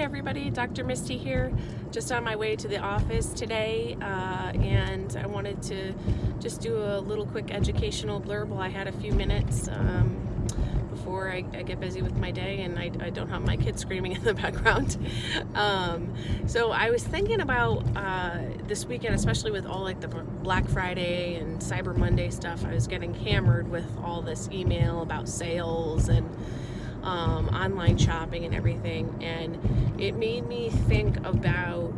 everybody, Dr. Misty here, just on my way to the office today, and I wanted to just do a little quick educational blurb while I had a few minutes before I get busy with my day and I don't have my kids screaming in the background. So I was thinking about this weekend, especially with all like the Black Friday and Cyber Monday stuff. I was getting hammered with all this email about sales and online shopping and everything, and it made me think about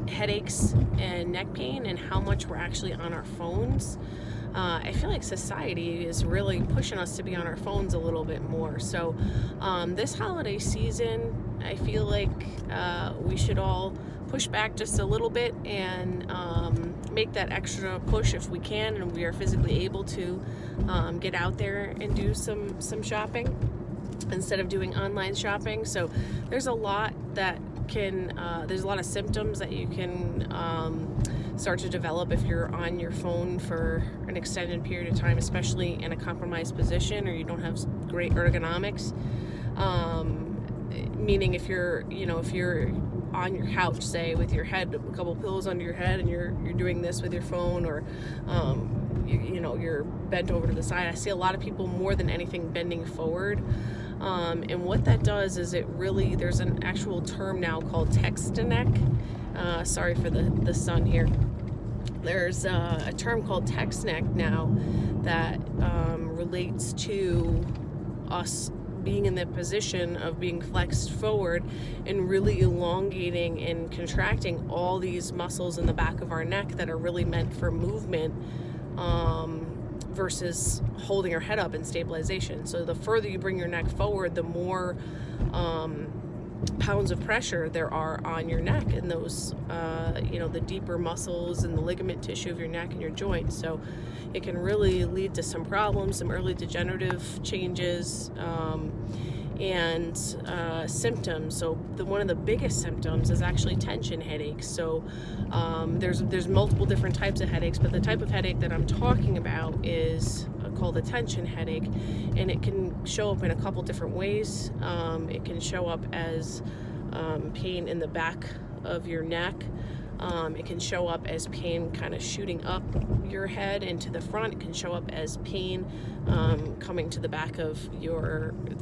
headaches and neck pain and how much we're actually on our phones. I feel like society is really pushing us to be on our phones a little bit more. So this holiday season, I feel like we should all push back just a little bit and make that extra push if we can and we are physically able to get out there and do some shopping instead of doing online shopping. So there's a lot that there's a lot of symptoms that you can start to develop if you're on your phone for an extended period of time, especially in a compromised position or you don't have great ergonomics. Meaning if you're on your couch, say, with your head, a couple pillows under your head, and you're doing this with your phone, or you're bent over to the side. I see a lot of people more than anything bending forward. And what that does is there's an actual term now called text-to-neck. Sorry for the sun here. There's a term called text-neck now that relates to us being in the position of being flexed forward and really elongating and contracting all these muscles in the back of our neck that are really meant for movement versus holding our head up in stabilization. So the further you bring your neck forward, the more pounds of pressure there are on your neck and those the deeper muscles and the ligament tissue of your neck and your joints. So it can really lead to some problems, some early degenerative changes and symptoms. So one of the biggest symptoms is actually tension headaches. So there's multiple different types of headaches, but the type of headache that I'm talking about is called a tension headache, and it can show up in a couple different ways. It can show up as pain in the back of your neck. It can show up as pain kind of shooting up your head and to the front. It can show up as pain coming to the back of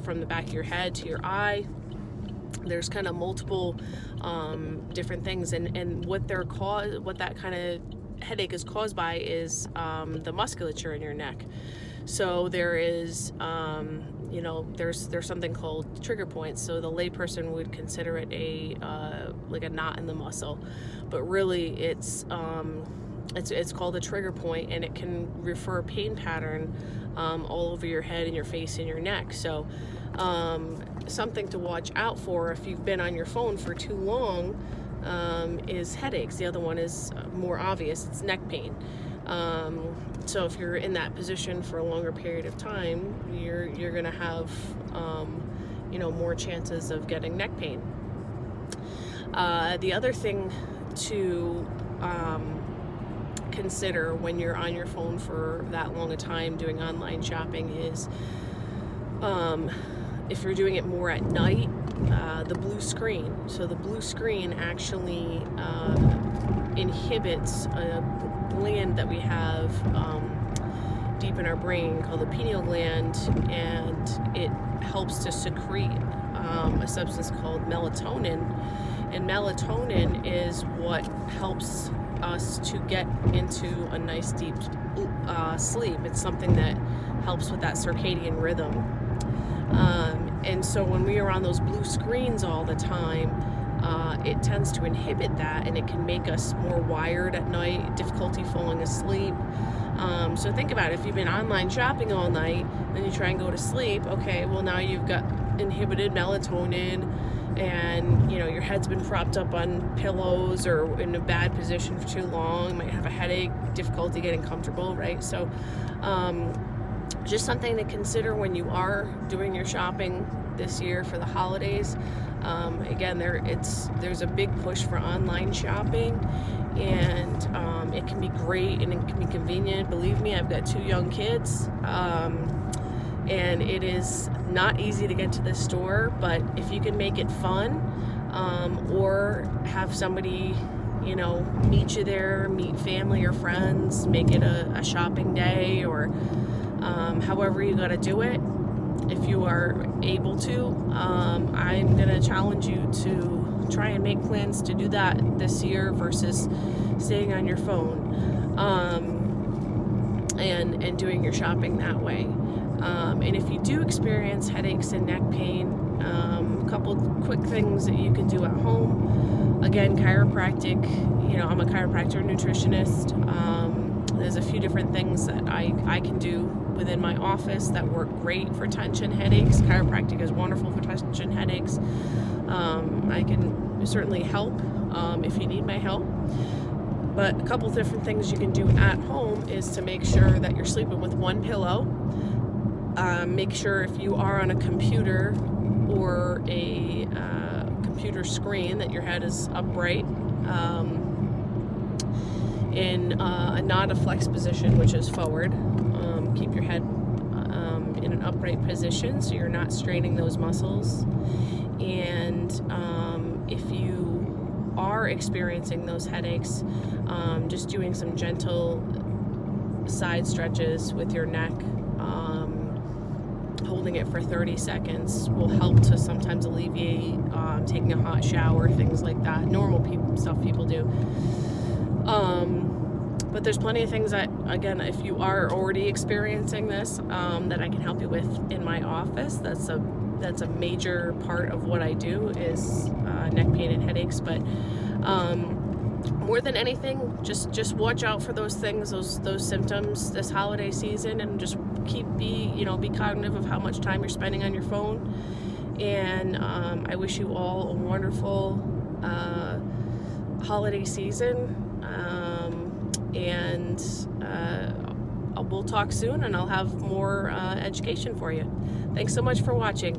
from the back of your head to your eye. There's kind of multiple different things, and what that kind of headache is caused by is the musculature in your neck. So there is there's something called trigger points. So the layperson would consider it like a knot in the muscle, but really it's called a trigger point, and it can refer a pain pattern all over your head and your face and your neck. So something to watch out for if you've been on your phone for too long is headaches. The other one is more obvious. It's neck pain. So if you're in that position for a longer period of time, you're gonna have more chances of getting neck pain. The other thing to consider when you're on your phone for that long a time doing online shopping is if you're doing it more at night, the blue screen. So the blue screen actually inhibits a gland that we have deep in our brain called the pineal gland, and it helps to secrete a substance called melatonin. And melatonin is what helps us to get into a nice deep sleep. It's something that helps with that circadian rhythm. And so when we are on those blue screens all the time, it tends to inhibit that, and it can make us more wired at night, difficulty falling asleep. So think about it. If you've been online shopping all night, then you try and go to sleep, okay, well now you've got inhibited melatonin, and your head's been propped up on pillows or in a bad position for too long. You might have a headache, difficulty getting comfortable, right? So just something to consider when you are doing your shopping this year for the holidays. Again, there's a big push for online shopping, and it can be great and it can be convenient. Believe me, I've got 2 young kids. and it is not easy to get to this store, but if you can make it fun, or have somebody, you know, meet you there, meet family or friends, make it a shopping day, or however you got to do it. If you are able to, I'm going to challenge you to try and make plans to do that this year versus staying on your phone, and doing your shopping that way. And if you do experience headaches and neck pain, a couple quick things that you can do at home. Again, chiropractic, you know, I'm a chiropractor nutritionist. There's a few different things that I can do within my office that work great for tension headaches. Chiropractic is wonderful for tension headaches. I can certainly help if you need my help. But a couple different things you can do at home is to make sure that you're sleeping with one pillow. Make sure if you are on a computer or a computer screen that your head is upright, in not a flex position, which is forward. Keep your head in an upright position so you're not straining those muscles. And if you are experiencing those headaches, just doing some gentle side stretches with your neck, holding it for 30 seconds will help to sometimes alleviate taking a hot shower, things like that. Normal stuff people do. But there's plenty of things that, again, if you are already experiencing this, that I can help you with in my office. That's a major part of what I do is neck pain and headaches. But more than anything, just watch out for those things, those symptoms this holiday season, and just be cognitive of how much time you're spending on your phone. And I wish you all a wonderful holiday season. And we'll talk soon, and I'll have more education for you. Thanks so much for watching.